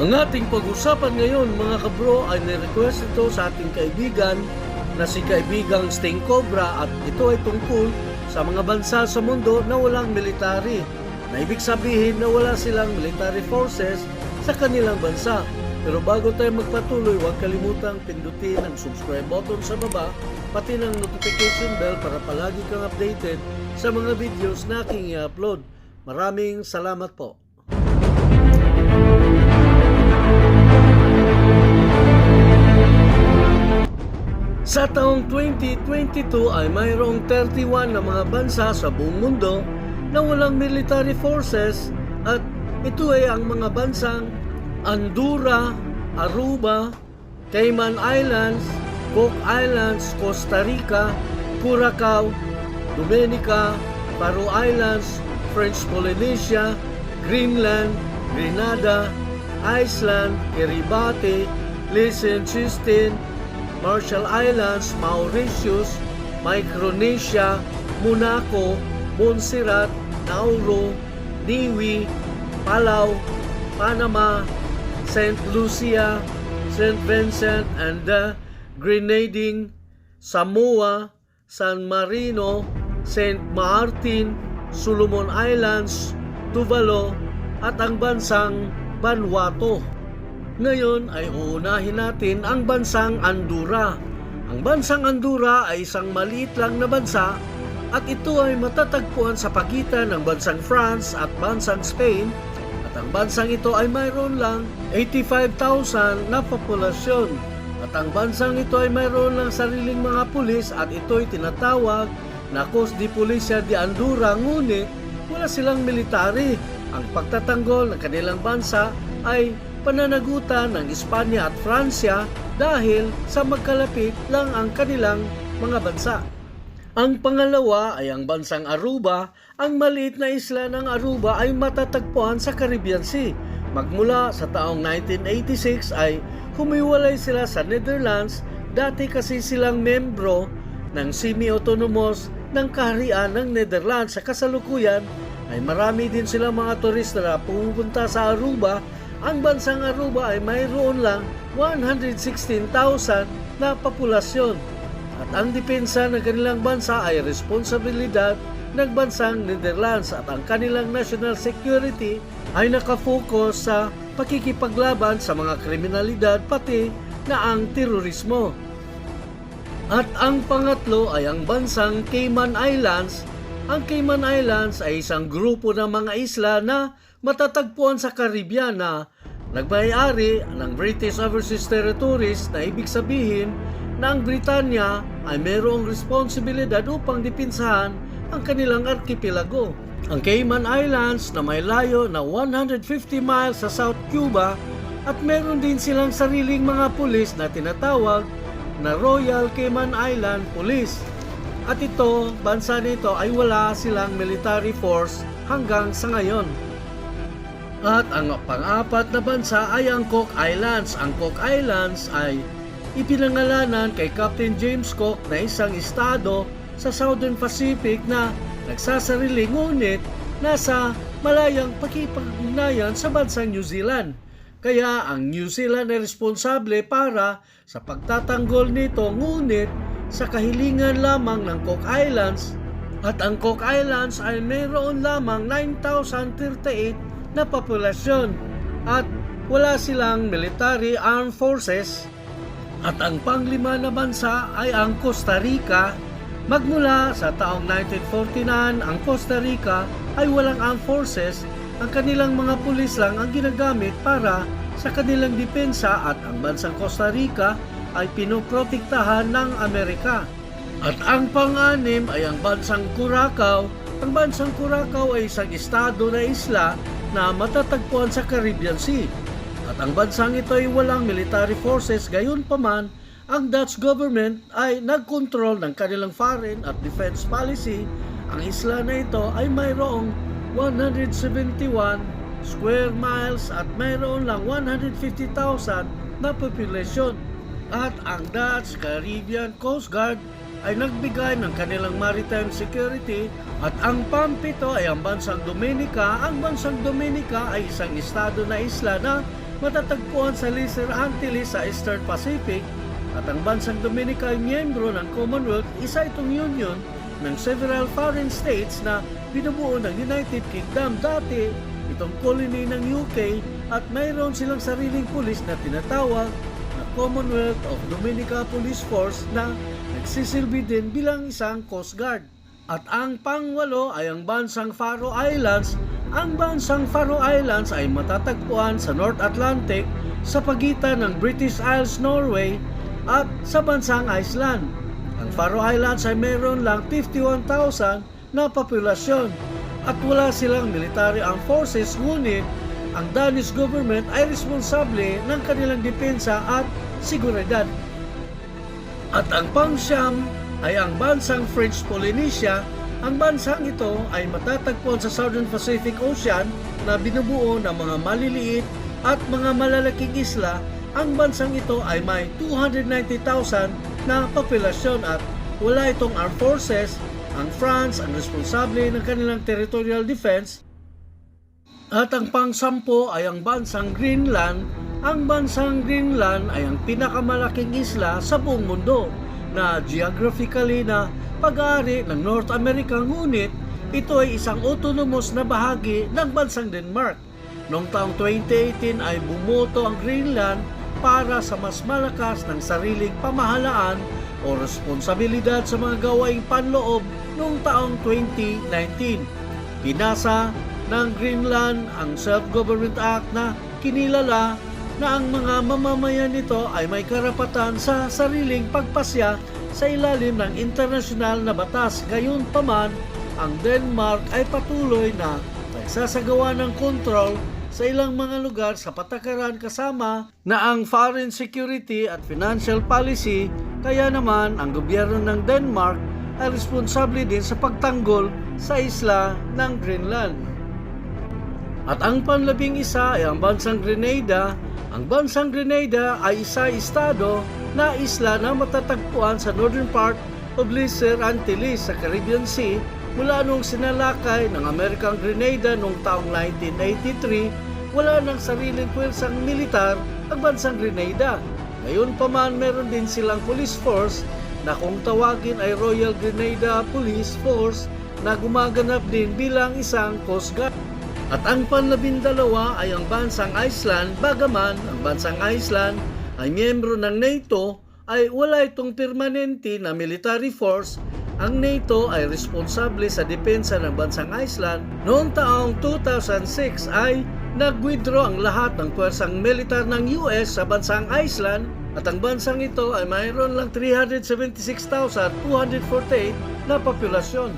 Ang ating pag-usapan ngayon mga kabro ay nirequest ito sa ating kaibigan na si kaibigang Sting Cobra at ito ay tungkol sa mga bansa sa mundo na walang military. Na ibig sabihin na wala silang military forces sa kanilang bansa. Pero bago tayo magpatuloy, huwag kalimutang pindutin ang subscribe button sa baba pati ng notification bell para palagi kang updated sa mga videos na aking i-upload. Maraming salamat po. Sa taong 2022 ay mayroong 31 na mga bansa sa buong mundo na walang military forces at ito ay ang mga bansang Andorra, Aruba, Cayman Islands, Cook Islands, Costa Rica, Curacao, Dominica, Faroe Islands, French Polynesia, Greenland, Grenada, Iceland, Kiribati, Liechtenstein, Marshall Islands, Mauritius, Micronesia, Monaco, Montserrat, Nauru, Niue, Palau, Panama, St. Lucia, St. Vincent and the Grenadines, Samoa, San Marino, St. Martin, Solomon Islands, Tuvalu at ang bansang Vanuatu. Ngayon ay uunahin natin ang bansang Andorra. Ang bansang Andorra ay isang maliit lang na bansa at ito ay matatagpuan sa pagitan ng bansang France at bansang Spain at ang bansang ito ay mayroon lang 85,000 na populasyon at ang bansang ito ay mayroon lang sariling mga pulis at ito ay tinatawag na Cos de Policia de Andorra, ngunit wala silang military. Ang pagtatanggol ng kanilang bansa ay pananagutan ng Espanya at Fransya dahil sa magkalapit lang ang kanilang mga bansa. Ang pangalawa ay ang bansang Aruba. Ang maliit na isla ng Aruba ay matatagpuan sa Caribbean Sea. Magmula sa taong 1986 ay humiwalay sila sa Netherlands, dati kasi silang membro ng semi-autonomous ng kaharian ng Netherlands. Sa kasalukuyan ay marami din silang mga turista na pupunta sa Aruba. Ang bansang Aruba ay mayroon lang 116,000 na populasyon at ang depensa ng kanilang bansa ay responsibilidad ng bansang Netherlands at ang kanilang national security ay nakafocus sa pakikipaglaban sa mga kriminalidad pati na ang terorismo. At ang pangatlo ay ang bansang Cayman Islands. Ang Cayman Islands ay isang grupo ng mga isla na matatagpuan sa Caribbean na nagmay-ari ng British Overseas Territories, na ibig sabihin na ang Britanya ay mayroong responsibilidad upang dipinsahan ang kanilang arkipelago. Ang Cayman Islands na may layo na 150 miles sa South Cuba at meron din silang sariling mga pulis na tinatawag na Royal Cayman Island Police. At ito, bansa nito ay wala silang military force hanggang sa ngayon. At ang pang-apat na bansa ay ang Cook Islands. Ang Cook Islands ay ipinangalanan kay Captain James Cook na isang estado sa Southern Pacific na nagsasarili ngunit nasa malayang pakikipag-ugnayan sa bansang New Zealand. Kaya ang New Zealand ay responsable para sa pagtatanggol nito, ngunit sa kahilingan lamang ng Cook Islands, at ang Cook Islands ay mayroon lamang 9,038 na populasyon at wala silang military armed forces. At ang panglima na bansa ay ang Costa Rica. Magmula sa taong 1949, ang Costa Rica ay walang armed forces. Ang kanilang mga pulis lang ang ginagamit para sa kanilang depensa at ang bansang Costa Rica ay pinoprotektahan ng Amerika. At ang pang-anim ay ang bansang Curacao. Ang bansang Curacao ay isang estado na isla na matatagpuan sa Caribbean Sea. At ang bansang ito ay walang military forces, gayon paman ang Dutch government ay nagkontrol ng kanilang foreign at defense policy. Ang isla na ito ay mayroong 171 square miles at mayroon lang 150,000 na population. At ang Dutch Caribbean Coast Guard ay nagbigay ng kanilang maritime security. At ang pampito ay ang bansang Dominica. Ang bansang Dominica ay isang estado na isla na matatagpuan sa Lesser Antilles sa Eastern Pacific, at ang bansang Dominica ay miyembro ng Commonwealth. Isa itong union ng several foreign states na binubuo ng United Kingdom. Dati itong colony ng UK at mayroon silang sariling pulis na tinatawag na Commonwealth of Dominica Police Force na nagsisilbi din bilang isang Coast Guard. At ang pangwalo ay ang bansang Faroe Islands. Ang bansang Faroe Islands ay matatagpuan sa North Atlantic sa pagitan ng British Isles, Norway at sa bansang Iceland. Ang Faroe Islands ay mayroon lang 51,000 na populasyon at wala silang military armed forces, ngunit ang Danish government ay responsable ng kanilang depensa at seguridad. At ang pangsyam ay ang bansang French Polynesia. Ang bansang ito ay matatagpuan sa Southern Pacific Ocean na binubuo ng mga maliliit at mga malalaking isla. Ang bansang ito ay may 290,000 na populasyon at wala itong armed forces. Ang France ang responsable ng kanilang territorial defense. At ang pang-sampo ay ang bansang Greenland. Ang bansang Greenland ay ang pinakamalaking isla sa buong mundo na geographically na pag-aari ng North America, ngunit ito ay isang autonomous na bahagi ng bansang Denmark. Noong taong 2018 ay bumoto ang Greenland para sa mas malakas ng sariling pamahalaan o responsibilidad sa mga gawaing panloob noong taong 2019. Pinasa ng Greenland ang Self-Government Act na kinilala na ang mga mamamayan nito ay may karapatan sa sariling pagpasya sa ilalim ng internasyonal na batas. Gayunpaman, ang Denmark ay patuloy na nagsasagawa ng kontrol sa ilang mga lugar sa patakaran kasama na ang foreign security at financial policy. Kaya naman ang gobyerno ng Denmark ay responsable din sa pagtanggol sa isla ng Greenland. At ang panlabing isa ay ang bansang Grenada. Ang bansang Grenada ay estado na isla na matatagpuan sa northern part of Lesser Antilles sa Caribbean Sea mula noong sinalakay ng Amerikang Grenada noong taong 1983. Wala ng sariling puwersang militar ang bansang Grenada. Gayunpaman, meron din silang police force na kung tawagin ay Royal Grenada Police Force na gumaganap din bilang isang Coast Guard. At ang panlabindalawa ay ang bansang Iceland. Bagaman ang bansang Iceland ay miyembro ng NATO, ay wala itong permanente na military force. Ang NATO ay responsable sa depensa ng bansang Iceland. Noong taong 2006 ay nag-withdraw ang lahat ng puwersang militar ng US sa bansang Iceland at ang bansang ito ay mayroon lang 376,248 na populasyon.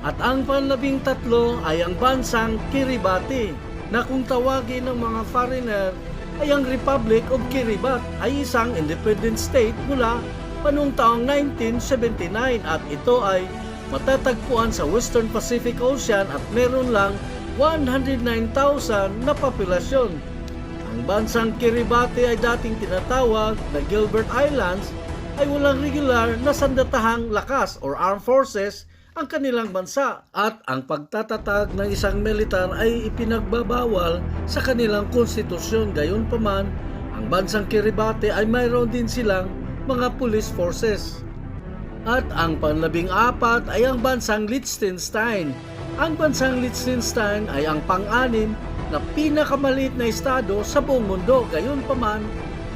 At ang panlabing tatlo ay ang bansang Kiribati na kung tawagin ng mga foreigner ay ang Republic of Kiribati ay isang independent state mula pa noong taong 1979 at ito ay matatagpuan sa Western Pacific Ocean at meron lang 109,000 na populasyon. Ang bansang Kiribati ay dating tinatawag na Gilbert Islands ay walang regular na sandatahang lakas or armed forces ang kanilang bansa at ang pagtatatag ng isang militar ay ipinagbabawal sa kanilang konstitusyon. Gayunpaman, ang bansang Kiribati ay mayroon din silang mga police forces. At ang panlabing apat ay ang bansang Liechtenstein. Ang bansang Liechtenstein ay ang pang-anim na pinakamaliit na estado sa buong mundo. Gayunpaman,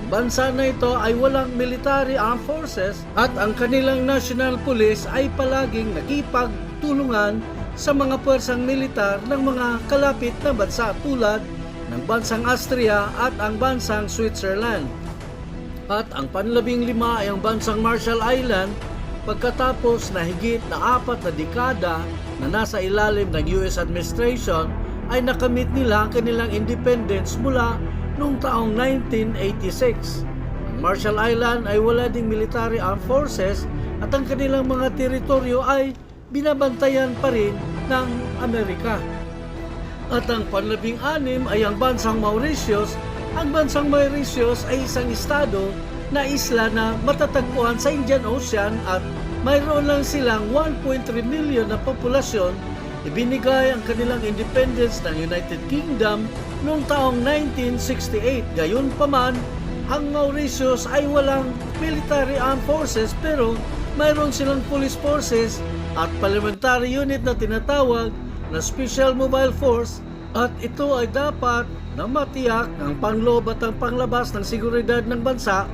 bansa na ito ay walang military armed forces at ang kanilang national police ay palaging nakipagtulungan sa mga puwersang militar ng mga kalapit na bansa tulad ng bansang Austria at ang bansang Switzerland. At ang panlabing lima ay ang bansang Marshall Island. Pagkatapos na higit na 4 na dekada na nasa ilalim ng US administration ay nakamit nila ang kanilang independence mula noong taong 1986. Ang Marshall Island ay wala ding military armed forces at ang kanilang mga teritoryo ay binabantayan pa rin ng Amerika. At ang panlabing-anim ay ang bansang Mauritius. Ang bansang Mauritius ay isang estado na isla na matatagpuan sa Indian Ocean at mayroon lang silang 1.3 million na populasyon Ibinigay ang kanilang independence ng United Kingdom noong taong 1968. Gayunpaman, ang Mauritius ay walang military armed forces pero mayroon silang police forces at parliamentary unit na tinatawag na Special Mobile Force, at ito ay dapat na matiyak ang pangloob at ang panglabas ng seguridad ng bansa.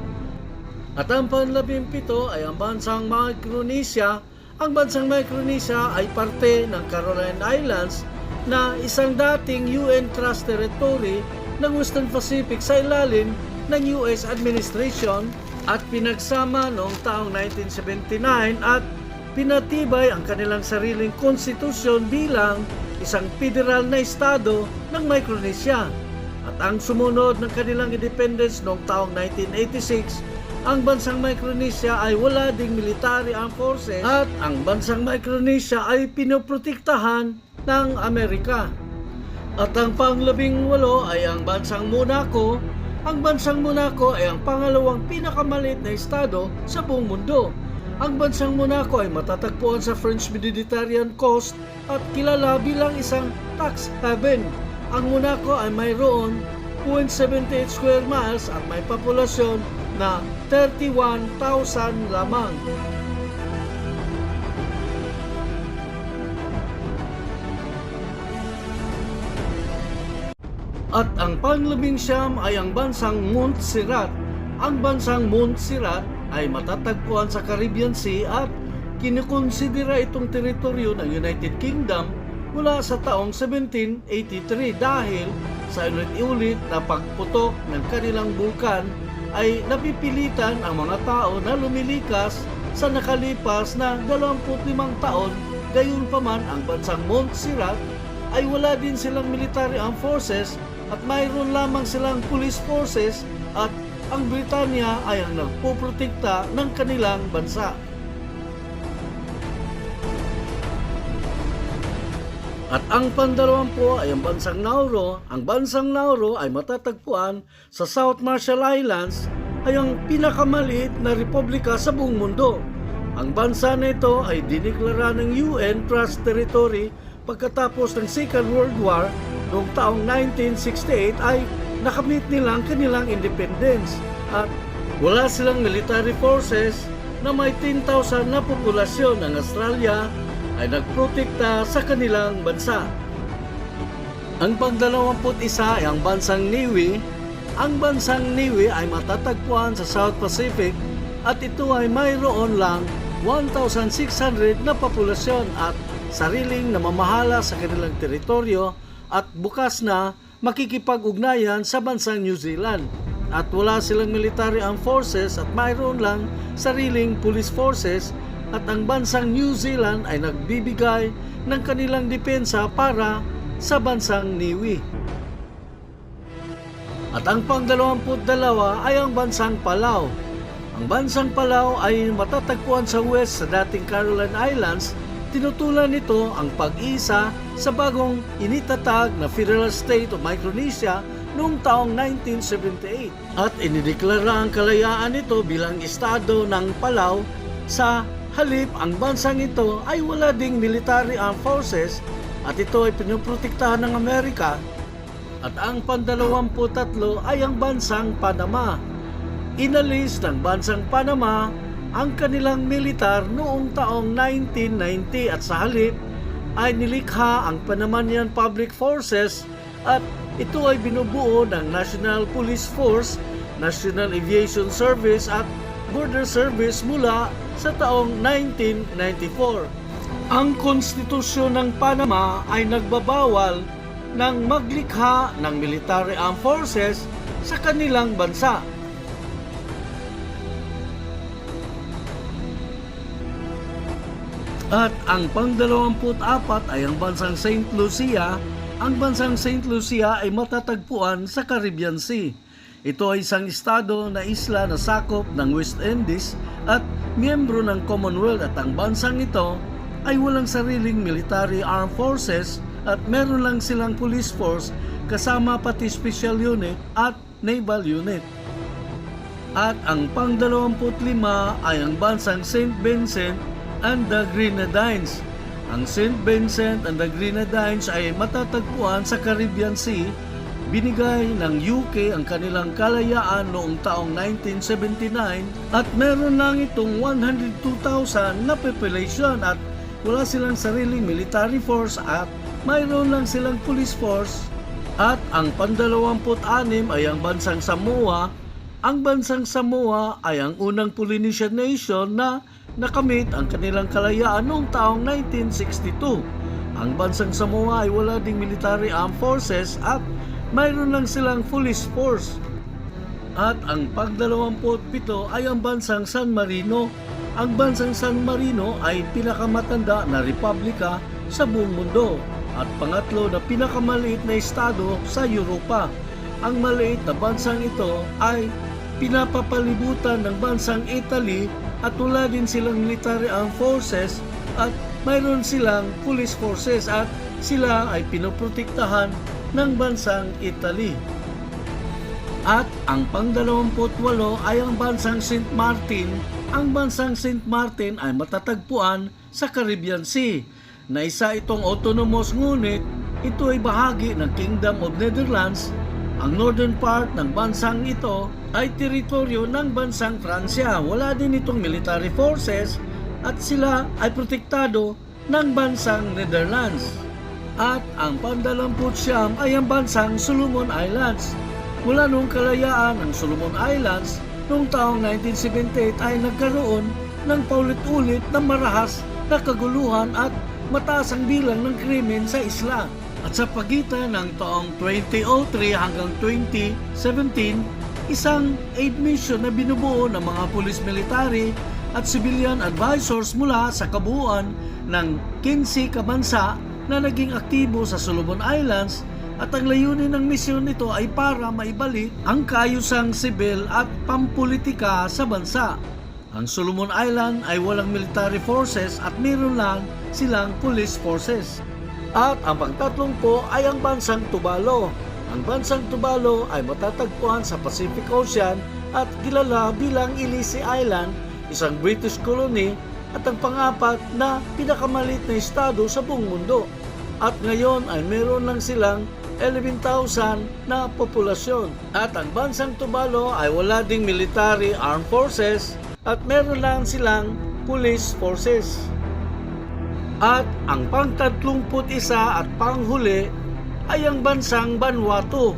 At ang panlabing-pito ay ang bansang Micronesia. Ang bansang Micronesia ay parte ng Caroline Islands na isang dating UN Trust Territory ng Western Pacific sa ilalim ng US administration, at pinagsama noong taong 1979 at pinatibay ang kanilang sariling konstitusyon bilang isang federal na estado ng Micronesia. At ang sumunod ng kanilang independence noong taong 1986, ang bansang Micronesia ay wala ding military armed forces at ang bansang Micronesia ay pinoprotektahan ng Amerika. At ang panglabing-walo ay ang bansang Monaco. Ang bansang Monaco ay ang pangalawang pinakamaliit na estado sa buong mundo. Ang bansang Monaco ay matatagpuan sa French Mediterranean coast at kilala bilang isang tax haven. Ang Monaco ay mayroon 0.78 square miles at may populasyon na 31,000 lamang. At ang panglabing-siyam ay ang bansang Montserrat. Ang bansang Montserrat ay matatagpuan sa Caribbean Sea at kinukonsidera itong teritoryo ng United Kingdom mula sa taong 1783 dahil sa ulit-ulit na pagputok ng kanilang bulkan ay napipilitan ang mga tao na lumilikas sa nakalipas na 25 taon. Gayunpaman, ang bansang Montserrat ay wala din silang military armed forces at mayroon lamang silang police forces, at ang Britanya ay ang nagpoprotekta ng kanilang bansa. At ang pandalawampu ay ang bansang Nauru. Ang bansang Nauru ay matatagpuan sa South Marshall Islands, ay ang pinakamaliit na republika sa buong mundo. Ang bansa na ito ay diniklara ng UN Trust Territory pagkatapos ng Second World War. Noong taong 1968 ay nakamit nila ang kanilang independence at wala silang military forces na may 10,000 na populasyon. Ang Australia ay nagprotekta sa kanilang bansa. Ang pang-21 ay ang bansang Niue. Ang bansang Niue ay matatagpuan sa South Pacific at ito ay mayroon lang 1,600 na populasyon at sariling namamahala sa kanilang teritoryo at bukas na makikipag-ugnayan sa bansang New Zealand. At wala silang military armed forces at mayroon lang sariling police forces, at ang bansang New Zealand ay nagbibigay ng kanilang depensa para sa bansang Niue. At ang pang-22 ay ang bansang Palau. Ang bansang Palau ay matatagpuan sa west sa dating Caroline Islands. Tinutulan nito ang pag-isa sa bagong initatag na Federal State of Micronesia noong taong 1978 at inideklara ang kalayaan nito bilang estado ng Palau. Sa halip, ang bansang ito ay wala ding military armed forces at ito ay pinoprotektahan ng Amerika. At ang pang-23 ay ang bansang Panama. Inalis ng bansang Panama ang kanilang militar noong taong 1990 at sa halip ay nilikha ang Panamanian Public Forces at ito ay binubuo ng National Police Force, National Aviation Service at Border Service mula sa taong 1994. Ang konstitusyon ng Panama ay nagbabawal ng maglikha ng military armed forces sa kanilang bansa. At ang pang-24 ay ang bansang St. Lucia. Ang bansang St. Lucia ay matatagpuan sa Caribbean Sea. Ito ay isang estado na isla na sakop ng West Indies at miyembro ng Commonwealth, at ang bansang ito ay walang sariling military armed forces at meron lang silang police force kasama pati special unit at naval unit. At ang pang-25 ay ang bansang St. Vincent and the Grenadines. Ang St. Vincent and the Grenadines ay matatagpuan sa Caribbean Sea. Binigay ng UK ang kanilang kalayaan noong taong 1979 at meron lang itong 102,000 na population at wala silang sariling military force at mayroon lang silang police force. At ang pang-26 ay ang bansang Samoa. Ang bansang Samoa ay ang unang Polynesian nation na nakamit ang kanilang kalayaan noong taong 1962. Ang bansang Samoa ay wala ding military armed forces at mayroon lang silang police force. At ang pang-27 ay ang bansang San Marino. Ang bansang San Marino ay pinakamatanda na republika sa buong mundo at pangatlo na pinakamaliit na estado sa Europa. Ang maliit na bansang ito ay pinapapalibutan ng bansang Italy at wala din silang military armed forces at mayroon silang police forces at sila ay pinoprotektahan ng bansang Italy. At ang pang-28 ay ang bansang St. Martin. Ang bansang St. Martin ay matatagpuan sa Caribbean Sea na isa itong autonomous ngunit ito ay bahagi ng Kingdom of Netherlands. Ang northern part ng bansang ito ay teritoryo ng bansang Pransya. Wala din itong military forces at sila ay protektado ng bansang Netherlands. At ang pang-29 ay ang bansang Solomon Islands. Mula noong kalayaan ng Solomon Islands noong taong 1978 ay nagkaroon ng paulit-ulit na marahas na kaguluhan at mataas ang bilang ng krimen sa isla. At sa pagitan ng taong 2003 hanggang 2017, isang aid mission na binubuo ng mga pulis military at civilian advisors mula sa kabuuan ng 15 kabansa na naging aktibo sa Solomon Islands at ang layunin ng misyon nito ay para maibalik ang kaayusang sibil at pampolitika sa bansa. Ang Solomon Island ay walang military forces at mayroon lang silang police forces. At ang pang-30 ay ang bansang Tuvalu. Ang bansang Tuvalu ay matatagpuan sa Pacific Ocean at kilala bilang Ellice Island, isang British colony at ang pang-4 na pinakamaliit na estado sa buong mundo. At ngayon ay meron lang silang 11,000 na populasyon. At ang bansang Tuvalu ay wala ding military armed forces at meron lang silang police forces. At ang pang-31 at panghuli ay ang bansang Vanuatu.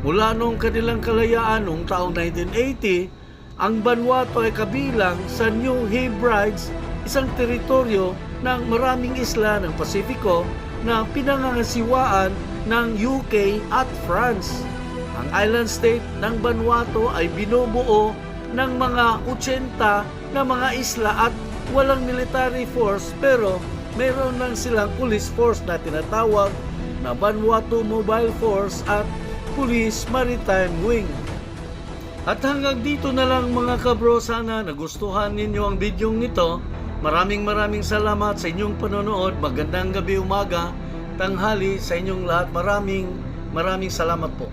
Mula noong kanilang kalayaan noong taong 1980, ang Vanuatu ay kabilang sa New Hebrides, isang teritoryo ng maraming isla ng Pasifiko na pinangangasiwaan ng UK at France. Ang island state ng Vanuatu ay binubuo ng mga 80 na mga isla at walang military force pero meron lang silang police force na tinatawag na Vanuatu Mobile Force at Police Maritime Wing. At hanggang dito na lang mga kabro, sana nagustuhan ninyo ang bidyong ito. Maraming salamat sa inyong panonood. Magandang gabi, umaga, tanghali sa inyong lahat. Maraming salamat po.